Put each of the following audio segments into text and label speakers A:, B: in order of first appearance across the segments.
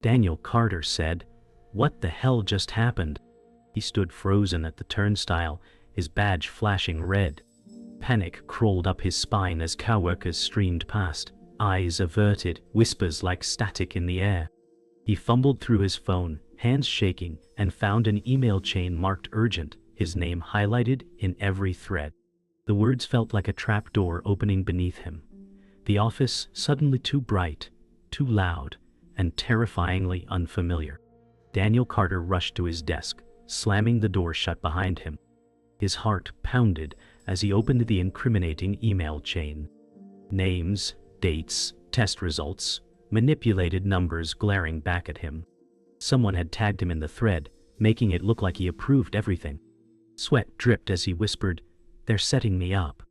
A: Daniel Carter said. What the hell just happened? He stood frozen at the turnstile, his badge flashing red. Panic crawled up his spine as coworkers streamed past, eyes averted, whispers like static in the air. He fumbled through his phone, hands shaking, and found an email chain marked urgent, his name highlighted in every thread. The words felt like a trapdoor opening beneath him. The office suddenly too bright, too loud, and terrifyingly unfamiliar. Daniel Carter rushed to his desk, slamming the door shut behind him. His heart pounded as he opened the incriminating email chain. Names, dates, test results, manipulated numbers glaring back at him. Someone had tagged him in the thread, making it look like he approved everything. Sweat dripped as he whispered, "They're setting me up."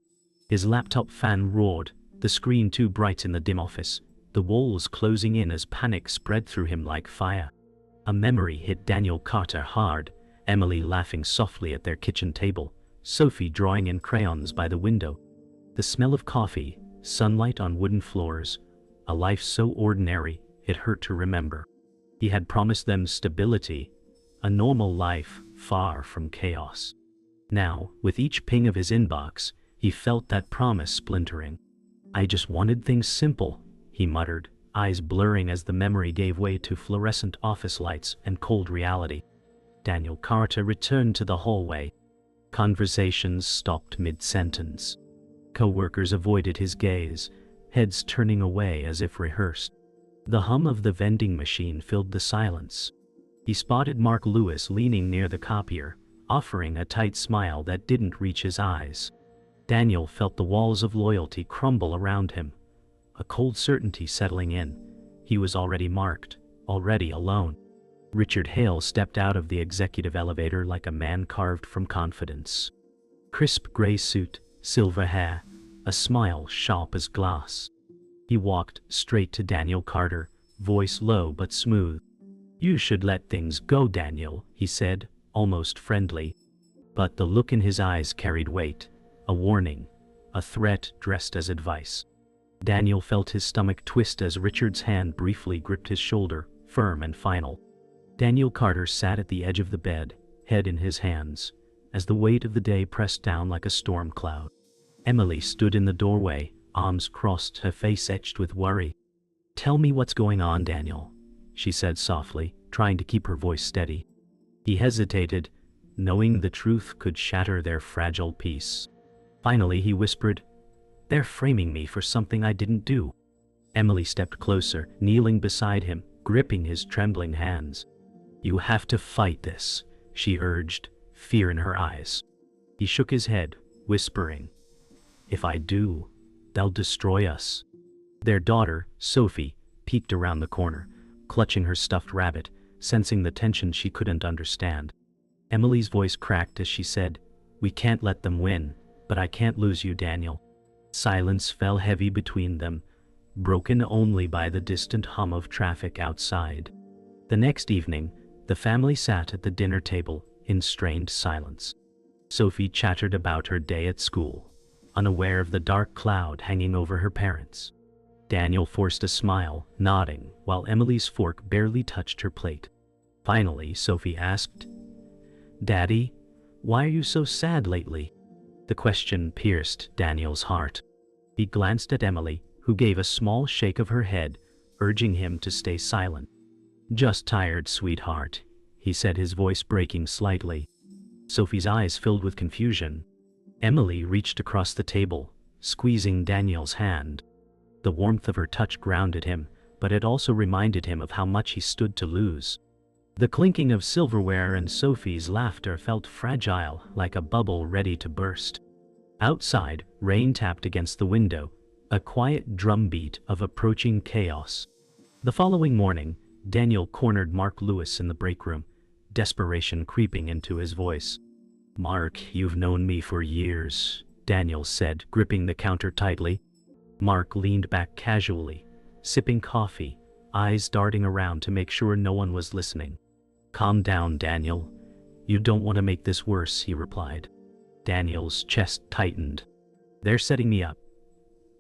A: His laptop fan roared, the screen too bright in the dim office, the walls closing in as panic spread through him like fire. A memory hit Daniel Carter hard, Emily laughing softly at their kitchen table, Sophie drawing in crayons by the window. The smell of coffee, sunlight on wooden floors, a life so ordinary it hurt to remember. He had promised them stability, a normal life far from chaos. Now, with each ping of his inbox, he felt that promise splintering. "I just wanted things simple," he muttered, eyes blurring as the memory gave way to fluorescent office lights and cold reality. Daniel Carter returned to the hallway. Conversations stopped mid-sentence. Co-workers avoided his gaze, heads turning away as if rehearsed. The hum of the vending machine filled the silence. He spotted Mark Lewis leaning near the copier, offering a tight smile that didn't reach his eyes. Daniel felt the walls of loyalty crumble around him, a cold certainty settling in. He was already marked, already alone. Richard Hale stepped out of the executive elevator like a man carved from confidence. Crisp gray suit, silver hair, a smile sharp as glass. He walked straight to Daniel Carter, voice low but smooth. "You should let things go, Daniel," he said, almost friendly. But the look in his eyes carried weight, a warning, a threat dressed as advice. Daniel felt his stomach twist as Richard's hand briefly gripped his shoulder, firm and final. Daniel Carter sat at the edge of the bed, head in his hands, as the weight of the day pressed down like a storm cloud. Emily stood in the doorway, arms crossed, her face etched with worry. "Tell me what's going on, Daniel," she said softly, trying to keep her voice steady. He hesitated, knowing the truth could shatter their fragile peace. Finally he whispered, "They're framing me for something I didn't do." Emily stepped closer, kneeling beside him, gripping his trembling hands. "You have to fight this," she urged, fear in her eyes. He shook his head, whispering, "If I do, they'll destroy us." Their daughter, Sophie, peeked around the corner, clutching her stuffed rabbit, sensing the tension she couldn't understand. Emily's voice cracked as she said, "We can't let them win, but I can't lose you, Daniel." Silence fell heavy between them, broken only by the distant hum of traffic outside. The next evening, the family sat at the dinner table in strained silence. Sophie chattered about her day at school, unaware of the dark cloud hanging over her parents. Daniel forced a smile, nodding, while Emily's fork barely touched her plate. Finally, Sophie asked, "Daddy, why are you so sad lately?" The question pierced Daniel's heart. He glanced at Emily, who gave a small shake of her head, urging him to stay silent. "Just tired, sweetheart," he said, his voice breaking slightly. Sophie's eyes filled with confusion. Emily reached across the table, squeezing Daniel's hand. The warmth of her touch grounded him, but it also reminded him of how much he stood to lose. The clinking of silverware and Sophie's laughter felt fragile, like a bubble ready to burst. Outside, rain tapped against the window, a quiet drumbeat of approaching chaos. The following morning, Daniel cornered Mark Lewis in the break room, desperation creeping into his voice. "Mark, you've known me for years," Daniel said, gripping the counter tightly. Mark leaned back casually, sipping coffee, eyes darting around to make sure no one was listening. "Calm down, Daniel. You don't want to make this worse," he replied. Daniel's chest tightened. "They're setting me up.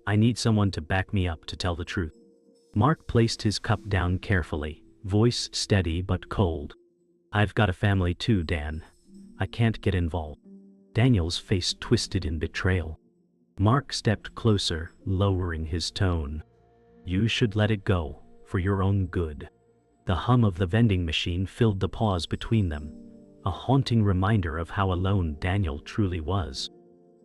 A: I need someone to back me up to tell the truth." Mark placed his cup down carefully, voice steady but cold. "I've got a family too, Dan. I can't get involved." Daniel's face twisted in betrayal. Mark stepped closer, lowering his tone. "You should let it go, for your own good." The hum of the vending machine filled the pause between them, a haunting reminder of how alone Daniel truly was.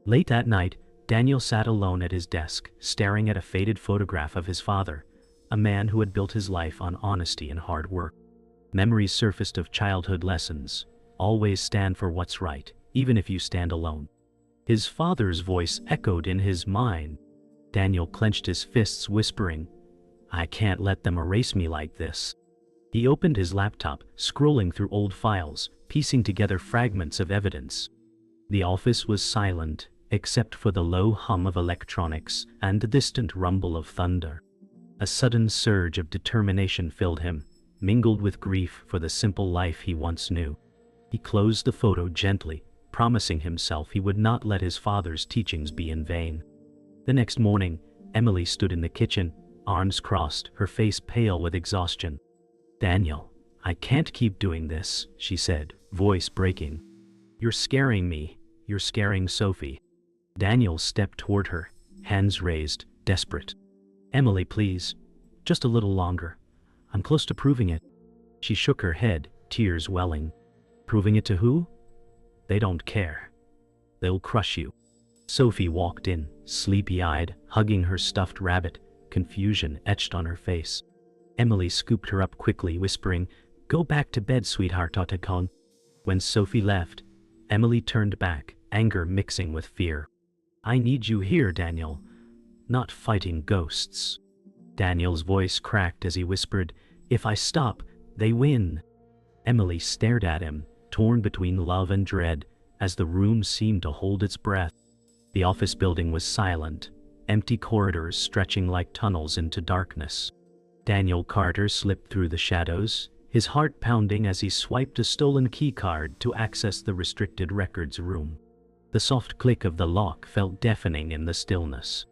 A: Late that night, Daniel sat alone at his desk, staring at a faded photograph of his father, a man who had built his life on honesty and hard work. Memories surfaced of childhood lessons: always stand for what's right, even if you stand alone. His father's voice echoed in his mind. Daniel clenched his fists, whispering, "I can't let them erase me like this." He opened his laptop, scrolling through old files, piecing together fragments of evidence. The office was silent, except for the low hum of electronics and the distant rumble of thunder. A sudden surge of determination filled him, mingled with grief for the simple life he once knew. He closed the photo gently, promising himself he would not let his father's teachings be in vain. The next morning, Emily stood in the kitchen, arms crossed, her face pale with exhaustion. "Daniel, I can't keep doing this," she said, voice breaking. "You're scaring me. You're scaring Sophie." Daniel stepped toward her, hands raised, desperate. "Emily, please. Just a little longer. I'm close to proving it." She shook her head, tears welling. "Proving it to who?" "They don't care. They'll crush you." Sophie walked in, sleepy-eyed, hugging her stuffed rabbit, confusion etched on her face. Emily scooped her up quickly, whispering, "Go back to bed, sweetheart, Otakon." When Sophie left, Emily turned back, anger mixing with fear. "I need you here, Daniel, not fighting ghosts." Daniel's voice cracked as he whispered, "If I stop, they win." Emily stared at him, torn between love and dread, as the room seemed to hold its breath. The office building was silent, empty corridors stretching like tunnels into darkness. Daniel Carter slipped through the shadows, his heart pounding as he swiped a stolen keycard to access the restricted records room. The soft click of the lock felt deafening in the stillness.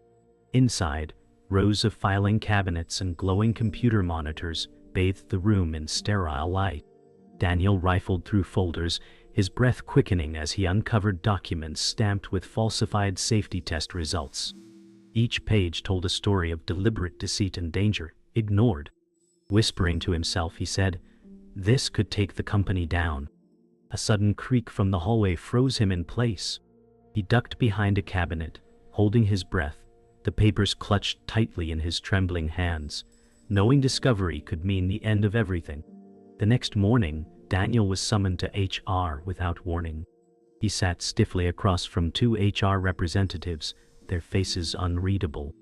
A: Inside, rows of filing cabinets and glowing computer monitors bathed the room in sterile light. Daniel rifled through folders, his breath quickening as he uncovered documents stamped with falsified safety test results. Each page told a story of deliberate deceit and danger, ignored. Whispering to himself, he said, "This could take the company down." A sudden creak from the hallway froze him in place. He ducked behind a cabinet, holding his breath, the papers clutched tightly in his trembling hands, knowing discovery could mean the end of everything. The next morning, Daniel was summoned to HR without warning. He sat stiffly across from two HR representatives, their faces unreadable.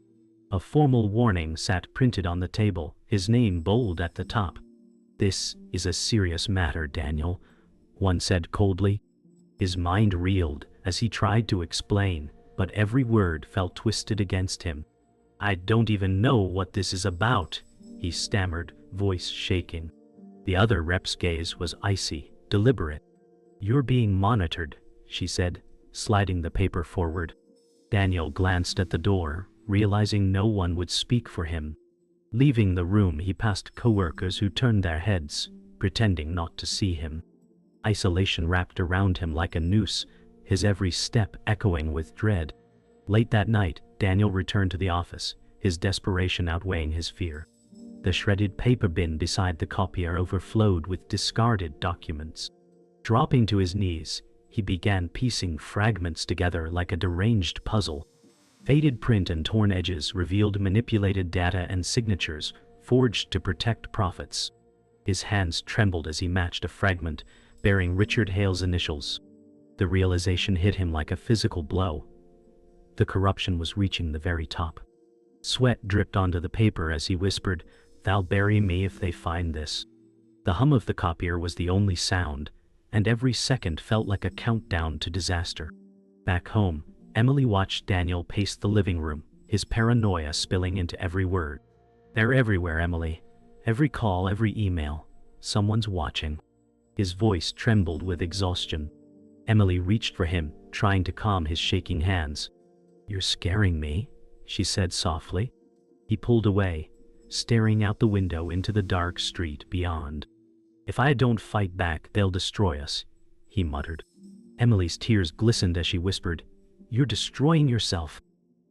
A: A formal warning sat printed on the table, his name bold at the top. "This is a serious matter, Daniel," one said coldly. His mind reeled as he tried to explain, but every word felt twisted against him. "I don't even know what this is about," he stammered, voice shaking. The other rep's gaze was icy, deliberate. "You're being monitored," she said, sliding the paper forward. Daniel glanced at the door, realizing no one would speak for him. Leaving the room, he passed coworkers who turned their heads, pretending not to see him. Isolation wrapped around him like a noose, his every step echoing with dread. Late that night, Daniel returned to the office, his desperation outweighing his fear. The shredded paper bin beside the copier overflowed with discarded documents. Dropping to his knees, he began piecing fragments together like a deranged puzzle. Faded print and torn edges revealed manipulated data and signatures forged to protect profits. His hands trembled as he matched a fragment bearing Richard Hale's initials. The realization hit him like a physical blow. The corruption was reaching the very top. Sweat dripped onto the paper as he whispered, "They'll bury me if they find this." The hum of the copier was the only sound, and every second felt like a countdown to disaster. Back home, Emily watched Daniel pace the living room, his paranoia spilling into every word. "They're everywhere, Emily. Every call, every email. Someone's watching." His voice trembled with exhaustion. Emily reached for him, trying to calm his shaking hands. "You're scaring me," she said softly. He pulled away, staring out the window into the dark street beyond. "If I don't fight back, they'll destroy us," he muttered. Emily's tears glistened as she whispered, "You're destroying yourself."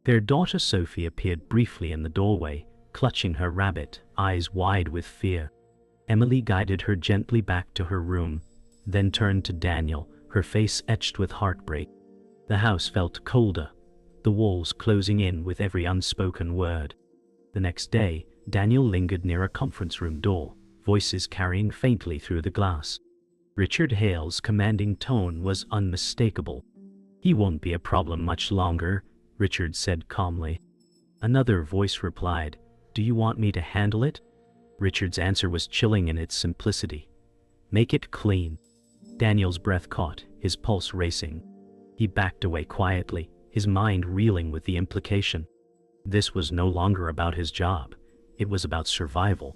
A: Their daughter Sophie appeared briefly in the doorway, clutching her rabbit, eyes wide with fear. Emily guided her gently back to her room, then turned to Daniel, her face etched with heartbreak. The house felt colder, the walls closing in with every unspoken word. The next day, Daniel lingered near a conference room door, voices carrying faintly through the glass. Richard Hale's commanding tone was unmistakable. "He won't be a problem much longer," Richard said calmly. Another voice replied, "Do you want me to handle it?" Richard's answer was chilling in its simplicity. "Make it clean." Daniel's breath caught, his pulse racing. He backed away quietly, his mind reeling with the implication. This was no longer about his job. It was about survival.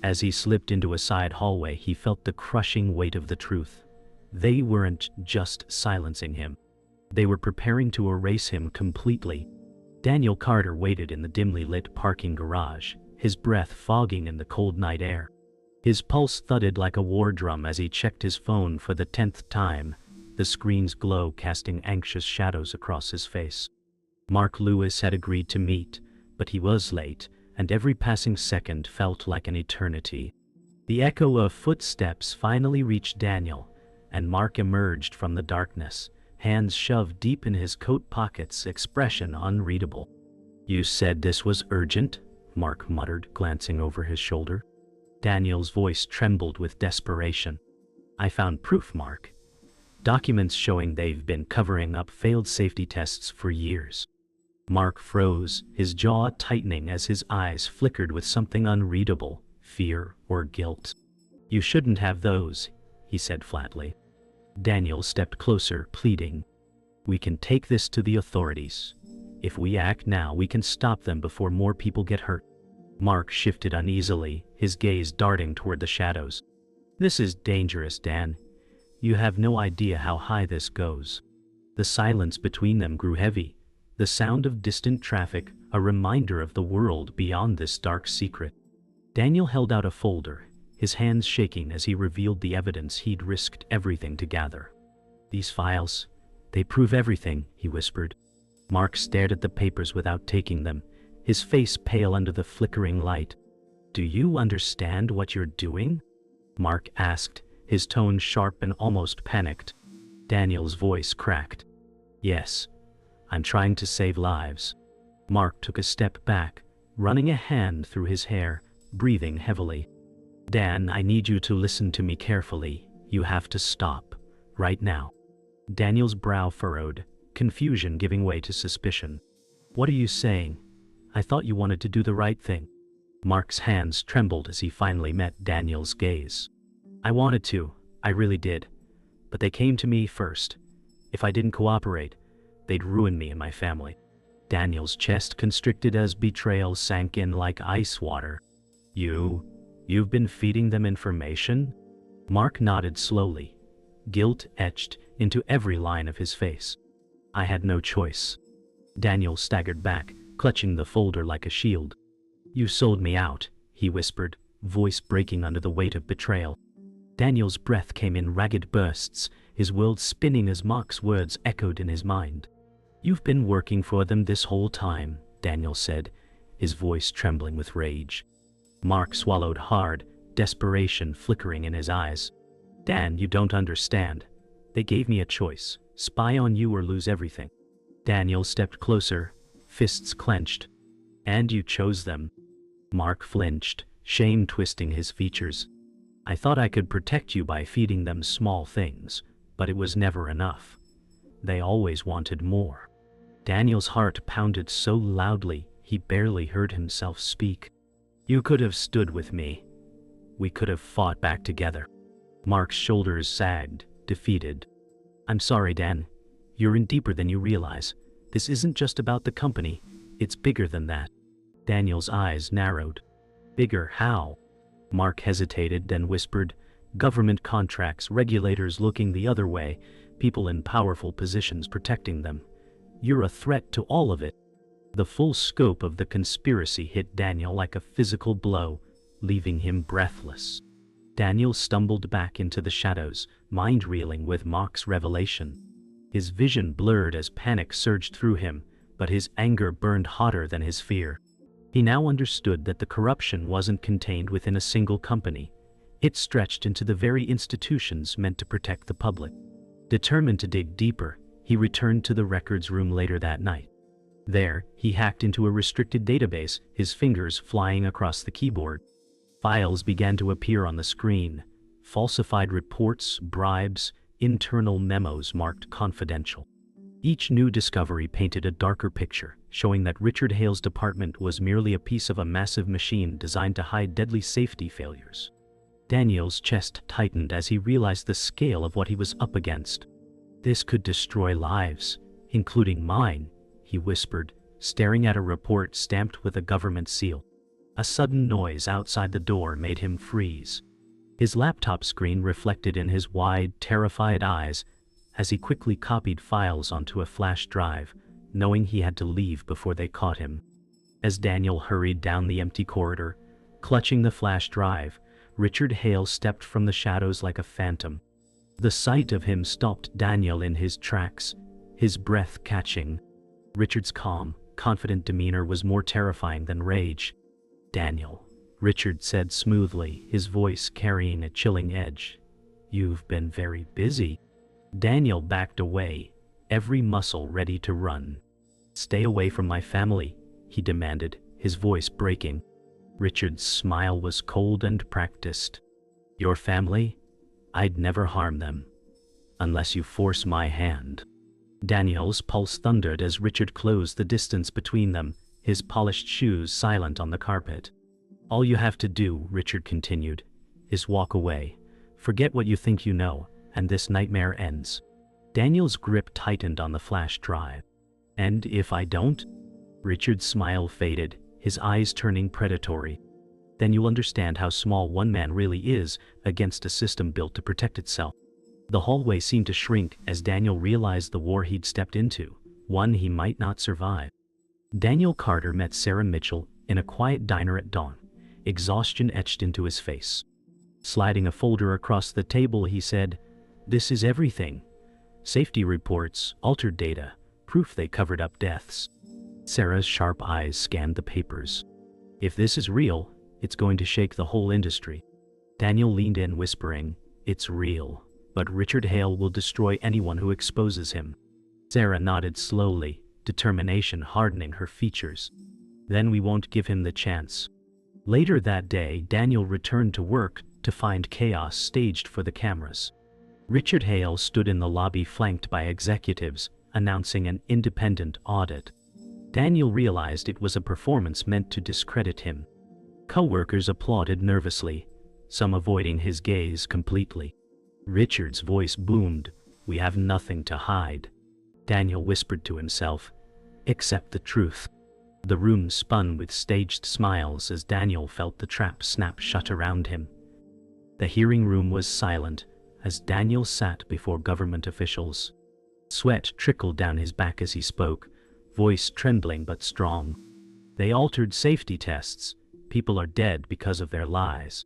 A: As he slipped into a side hallway, he felt the crushing weight of the truth. They weren't just silencing him. They were preparing to erase him completely. Daniel Carter waited in the dimly lit parking garage, his breath fogging in the cold night air. His pulse thudded like a war drum as he checked his phone for the 10th time, the screen's glow casting anxious shadows across his face. Mark Lewis had agreed to meet, but he was late, and every passing second felt like an eternity. The echo of footsteps finally reached Daniel, and Mark emerged from the darkness, hands shoved deep in his coat pockets, expression unreadable. "You said this was urgent?" Mark muttered, glancing over his shoulder. Daniel's voice trembled with desperation. "I found proof, Mark. Documents showing they've been covering up failed safety tests for years." Mark froze, his jaw tightening as his eyes flickered with something unreadable, fear or guilt. "You shouldn't have those," he said flatly. Daniel stepped closer, pleading, "We can take this to the authorities. If we act now, we can stop them before more people get hurt." Mark shifted uneasily, his gaze darting toward the shadows. "This is dangerous, Dan. You have no idea how high this goes." The silence between them grew heavy, the sound of distant traffic, a reminder of the world beyond this dark secret. Daniel held out a folder, his hands shaking as he revealed the evidence he'd risked everything to gather. "These files, they prove everything," he whispered. Mark stared at the papers without taking them, his face pale under the flickering light. "Do you understand what you're doing?" Mark asked, his tone sharp and almost panicked. Daniel's voice cracked. "Yes. I'm trying to save lives." Mark took a step back, running a hand through his hair, breathing heavily. "Dan, I need you to listen to me carefully. You have to stop. Right now." Daniel's brow furrowed, confusion giving way to suspicion. "What are you saying? I thought you wanted to do the right thing." Mark's hands trembled as he finally met Daniel's gaze. "I wanted to, I really did. But they came to me first. If I didn't cooperate, they'd ruin me and my family." Daniel's chest constricted as betrayal sank in like ice water. You've been feeding them information?" Mark nodded slowly, guilt etched into every line of his face. "I had no choice." Daniel staggered back, clutching the folder like a shield. "You sold me out," he whispered, voice breaking under the weight of betrayal. Daniel's breath came in ragged bursts, his world spinning as Mark's words echoed in his mind. "You've been working for them this whole time," Daniel said, his voice trembling with rage. Mark swallowed hard, desperation flickering in his eyes. "Dan, you don't understand. They gave me a choice, spy on you or lose everything." Daniel stepped closer, fists clenched. "And you chose them." Mark flinched, shame twisting his features. "I thought I could protect you by feeding them small things, but it was never enough. They always wanted more." Daniel's heart pounded so loudly he barely heard himself speak. "You could have stood with me. We could have fought back together." Mark's shoulders sagged, defeated. "I'm sorry, Dan. You're in deeper than you realize. This isn't just about the company. It's bigger than that." Daniel's eyes narrowed. "Bigger how?" Mark hesitated, then whispered, "Government contracts, regulators looking the other way, people in powerful positions protecting them. You're a threat to all of it." The full scope of the conspiracy hit Daniel like a physical blow, leaving him breathless. Daniel stumbled back into the shadows, mind reeling with Mock's revelation. His vision blurred as panic surged through him, but his anger burned hotter than his fear. He now understood that the corruption wasn't contained within a single company. It stretched into the very institutions meant to protect the public. Determined to dig deeper, he returned to the records room later that night. There, he hacked into a restricted database, his fingers flying across the keyboard. Files began to appear on the screen. Falsified reports, bribes, internal memos marked confidential. Each new discovery painted a darker picture, showing that Richard Hale's department was merely a piece of a massive machine designed to hide deadly safety failures. Daniel's chest tightened as he realized the scale of what he was up against. "This could destroy lives, including mine," he whispered, staring at a report stamped with a government seal. A sudden noise outside the door made him freeze. His laptop screen reflected in his wide, terrified eyes as he quickly copied files onto a flash drive, knowing he had to leave before they caught him. As Daniel hurried down the empty corridor, clutching the flash drive, Richard Hale stepped from the shadows like a phantom. The sight of him stopped Daniel in his tracks, his breath catching. Richard's calm, confident demeanor was more terrifying than rage. "Daniel," Richard said smoothly, his voice carrying a chilling edge. "You've been very busy." Daniel backed away, every muscle ready to run. "Stay away from my family," he demanded, his voice breaking. Richard's smile was cold and practiced. "Your family? I'd never harm them. Unless you force my hand." Daniel's pulse thundered as Richard closed the distance between them, his polished shoes silent on the carpet. "All you have to do," Richard continued, "is walk away. Forget what you think you know, and this nightmare ends." Daniel's grip tightened on the flash drive. "And if I don't?" Richard's smile faded, his eyes turning predatory. "Then you'll understand how small one man really is against a system built to protect itself." The hallway seemed to shrink as Daniel realized the war he'd stepped into, one he might not survive. Daniel Carter met Sarah Mitchell in a quiet diner at dawn, exhaustion etched into his face. Sliding a folder across the table, he said, "This is everything. Safety reports, altered data, proof they covered up deaths." Sarah's sharp eyes scanned the papers. "If this is real, it's going to shake the whole industry." Daniel leaned in, whispering, "It's real, but Richard Hale will destroy anyone who exposes him." Sarah nodded slowly, determination hardening her features. "Then we won't give him the chance." Later that day, Daniel returned to work to find chaos staged for the cameras. Richard Hale stood in the lobby flanked by executives, announcing an independent audit. Daniel realized it was a performance meant to discredit him. Co-workers applauded nervously, some avoiding his gaze completely. Richard's voice boomed, "We have nothing to hide." Daniel whispered to himself, "Accept the truth." The room spun with staged smiles as Daniel felt the trap snap shut around him. The hearing room was silent as Daniel sat before government officials. Sweat trickled down his back as he spoke, voice trembling but strong. "They altered safety tests. People are dead because of their lies."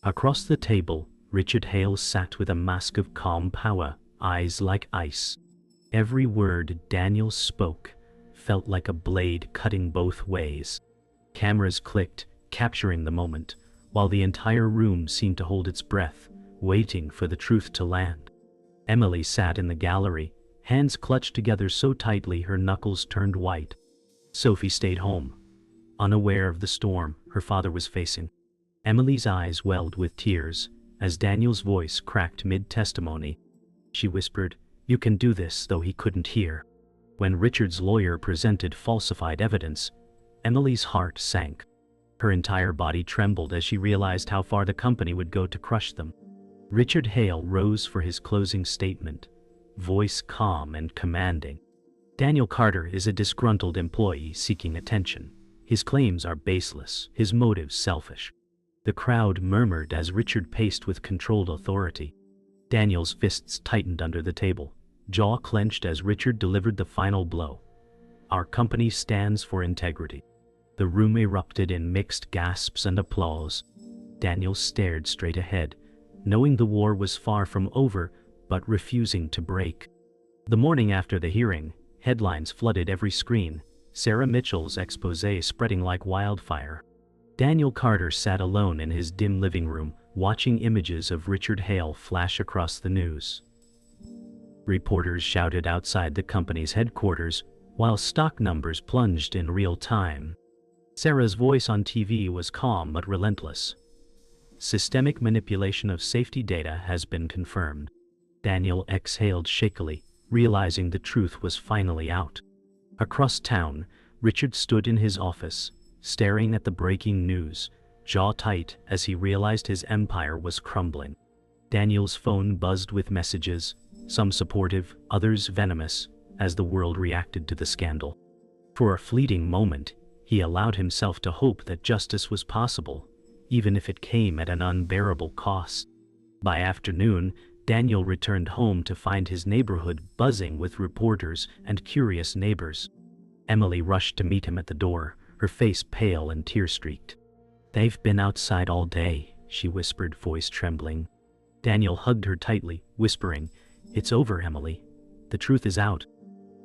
A: Across the table, Richard Hale sat with a mask of calm power, eyes like ice. Every word Daniel spoke felt like a blade cutting both ways. Cameras clicked, capturing the moment, while the entire room seemed to hold its breath, waiting for the truth to land. Emily sat in the gallery, hands clutched together so tightly her knuckles turned white. Sophie stayed home, unaware of the storm her father was facing. Emily's eyes welled with tears as Daniel's voice cracked mid-testimony. She whispered, "You can do this," though he couldn't hear. When Richard's lawyer presented falsified evidence, Emily's heart sank. Her entire body trembled as she realized how far the company would go to crush them. Richard Hale rose for his closing statement, voice calm and commanding. "Daniel Carter is a disgruntled employee seeking attention. His claims are baseless, his motives selfish." The crowd murmured as Richard paced with controlled authority. Daniel's fists tightened under the table, jaw clenched as Richard delivered the final blow. Our company stands for integrity." The room erupted in mixed gasps and applause. Daniel stared straight ahead, knowing the war was far from over, but refusing to break. The morning after the hearing, headlines flooded every screen, Sarah Mitchell's exposé spreading like wildfire. Daniel Carter sat alone in his dim living room, watching images of Richard Hale flash across the news. Reporters shouted outside the company's headquarters, while stock numbers plunged in real time. Sarah's voice on TV was calm but relentless. "Systemic manipulation of safety data has been confirmed." Daniel exhaled shakily, realizing the truth was finally out. Across town, Richard stood in his office, staring at the breaking news, jaw tight as he realized his empire was crumbling. Daniel's phone buzzed with messages, some supportive, others venomous, as the world reacted to the scandal. For a fleeting moment, he allowed himself to hope that justice was possible, even if it came at an unbearable cost. By afternoon, Daniel returned home to find his neighborhood buzzing with reporters and curious neighbors. Emily rushed to meet him at the door, her face pale and tear-streaked. "They've been outside all day," she whispered, voice trembling. Daniel hugged her tightly, whispering, "It's over, Emily. The truth is out."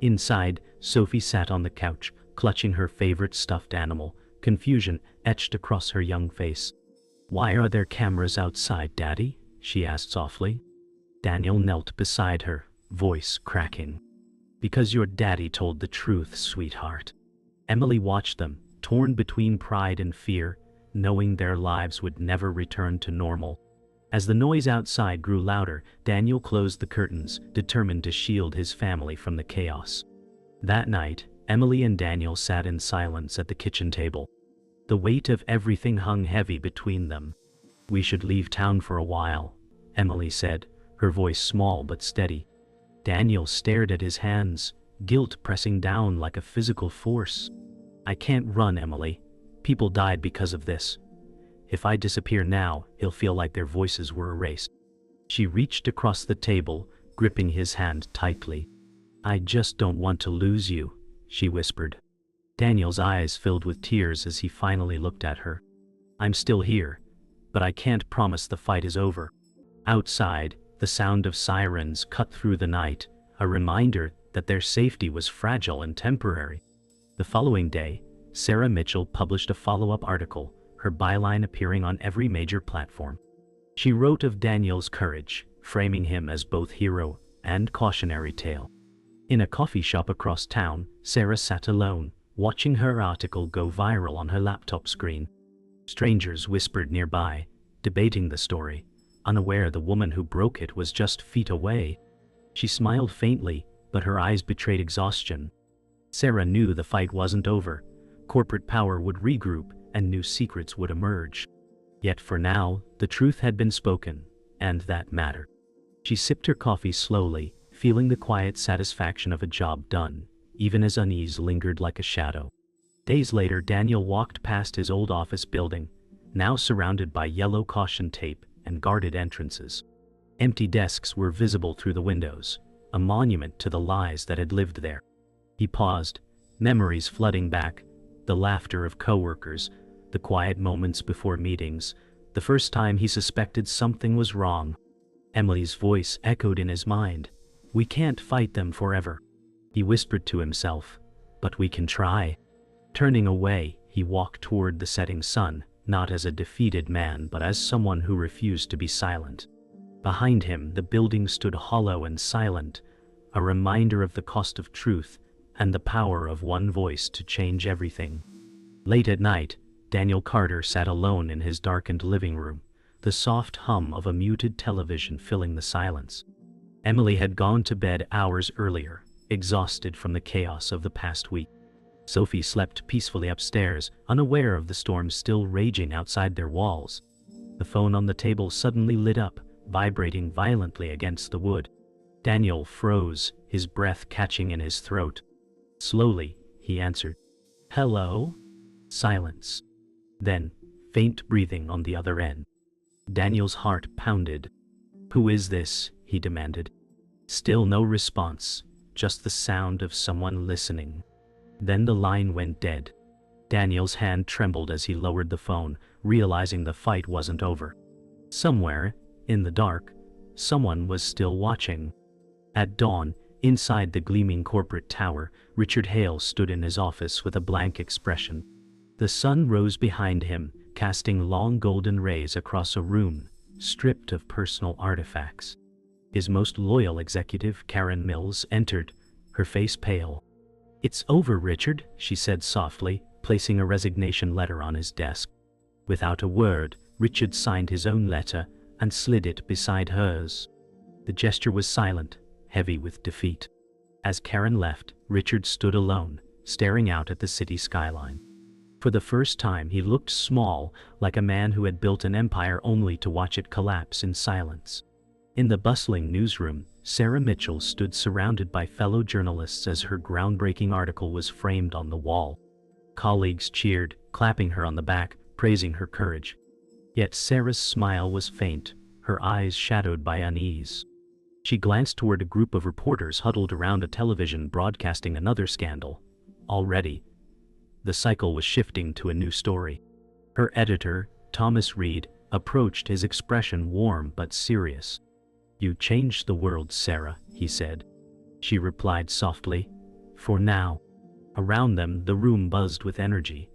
A: Inside, Sophie sat on the couch, clutching her favorite stuffed animal, confusion etched across her young face. "Why are there cameras outside, Daddy?" she asked softly. Daniel knelt beside her, voice cracking. "Because your daddy told the truth, sweetheart." Emily watched them, torn between pride and fear, knowing their lives would never return to normal. As the noise outside grew louder, Daniel closed the curtains, determined to shield his family from the chaos. That night, Emily and Daniel sat in silence at the kitchen table. The weight of everything hung heavy between them. "We should leave town for a while," Emily said, her voice small but steady. Daniel stared at his hands, guilt pressing down like a physical force. "I can't run, Emily. People died because of this. If I disappear now, he'll feel like their voices were erased." She reached across the table, gripping his hand tightly. "I just don't want to lose you," she whispered. Daniel's eyes filled with tears as he finally looked at her. "I'm still here, but I can't promise the fight is over." Outside, the sound of sirens cut through the night, a reminder that their safety was fragile and temporary. The following day, Sarah Mitchell published a follow-up article, her byline appearing on every major platform. She wrote of Daniel's courage, framing him as both hero and cautionary tale. In a coffee shop across town, Sarah sat alone, watching her article go viral on her laptop screen. Strangers whispered nearby, debating the story, unaware the woman who broke it was just feet away. She smiled faintly, but her eyes betrayed exhaustion. Sarah knew the fight wasn't over. Corporate power would regroup, and new secrets would emerge. Yet for now, the truth had been spoken, and that mattered. She sipped her coffee slowly, feeling the quiet satisfaction of a job done, even as unease lingered like a shadow. Days later, Daniel walked past his old office building, now surrounded by yellow caution tape and guarded entrances. Empty desks were visible through the windows, a monument to the lies that had lived there. He paused, memories flooding back, the laughter of coworkers, the quiet moments before meetings, the first time he suspected something was wrong. Emily's voice echoed in his mind. "We can't fight them forever," he whispered to himself, "but we can try." Turning away, he walked toward the setting sun, not as a defeated man but as someone who refused to be silent. Behind him, the building stood hollow and silent, a reminder of the cost of truth and the power of one voice to change everything. Late at night, Daniel Carter sat alone in his darkened living room, the soft hum of a muted television filling the silence. Emily had gone to bed hours earlier, exhausted from the chaos of the past week. Sophie slept peacefully upstairs, unaware of the storm still raging outside their walls. The phone on the table suddenly lit up, vibrating violently against the wood. Daniel froze, his breath catching in his throat. Slowly, he answered. "Hello?" Silence. Then, faint breathing on the other end. Daniel's heart pounded. "Who is this?" he demanded. Still no response, just the sound of someone listening. Then the line went dead. Daniel's hand trembled as he lowered the phone, realizing the fight wasn't over. Somewhere, in the dark, someone was still watching. At dawn, inside the gleaming corporate tower, Richard Hale stood in his office with a blank expression. The sun rose behind him, casting long golden rays across a room, stripped of personal artifacts. His most loyal executive, Karen Mills, entered, her face pale. "It's over, Richard," she said softly, placing a resignation letter on his desk. Without a word, Richard signed his own letter and slid it beside hers. The gesture was silent, heavy with defeat. As Karen left, Richard stood alone, staring out at the city skyline. For the first time, he looked small, like a man who had built an empire only to watch it collapse in silence. In the bustling newsroom, Sarah Mitchell stood surrounded by fellow journalists as her groundbreaking article was framed on the wall. Colleagues cheered, clapping her on the back, praising her courage. Yet Sarah's smile was faint, her eyes shadowed by unease. She glanced toward a group of reporters huddled around a television broadcasting another scandal. Already, the cycle was shifting to a new story. Her editor, Thomas Reed, approached, his expression warm but serious. "You changed the world, Sarah," he said. She replied softly, "For now." Around them, the room buzzed with energy,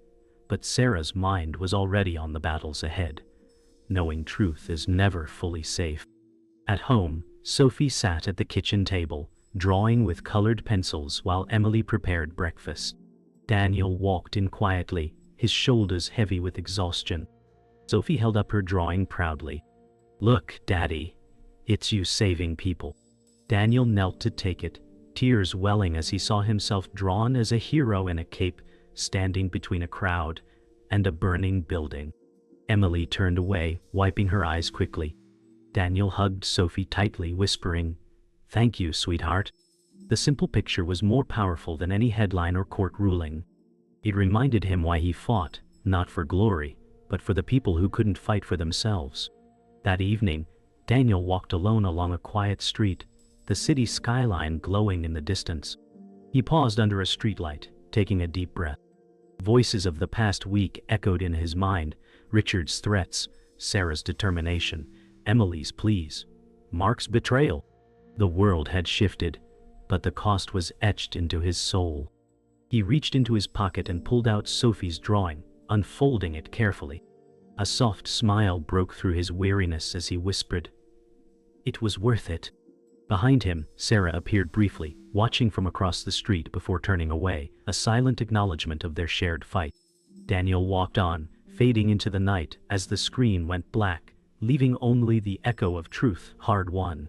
A: but Sarah's mind was already on the battles ahead. Knowing truth is never fully safe. At home, Sophie sat at the kitchen table, drawing with colored pencils while Emily prepared breakfast. Daniel walked in quietly, his shoulders heavy with exhaustion. Sophie held up her drawing proudly. "Look, Daddy, it's you saving people." Daniel knelt to take it, tears welling as he saw himself drawn as a hero in a cape, standing between a crowd and a burning building. Emily turned away, wiping her eyes quickly. Daniel hugged Sophie tightly, whispering, "Thank you, sweetheart." The simple picture was more powerful than any headline or court ruling. It reminded him why he fought, not for glory, but for the people who couldn't fight for themselves. That evening, Daniel walked alone along a quiet street, the city skyline glowing in the distance. He paused under a streetlight, taking a deep breath. Voices of the past week echoed in his mind, Richard's threats, Sarah's determination, Emily's pleas, Mark's betrayal. The world had shifted, but the cost was etched into his soul. He reached into his pocket and pulled out Sophie's drawing, unfolding it carefully. A soft smile broke through his weariness as he whispered, "It was worth it." Behind him, Sarah appeared briefly, watching from across the street before turning away, a silent acknowledgement of their shared fight. Daniel walked on, fading into the night as the screen went black, leaving only the echo of truth hard won.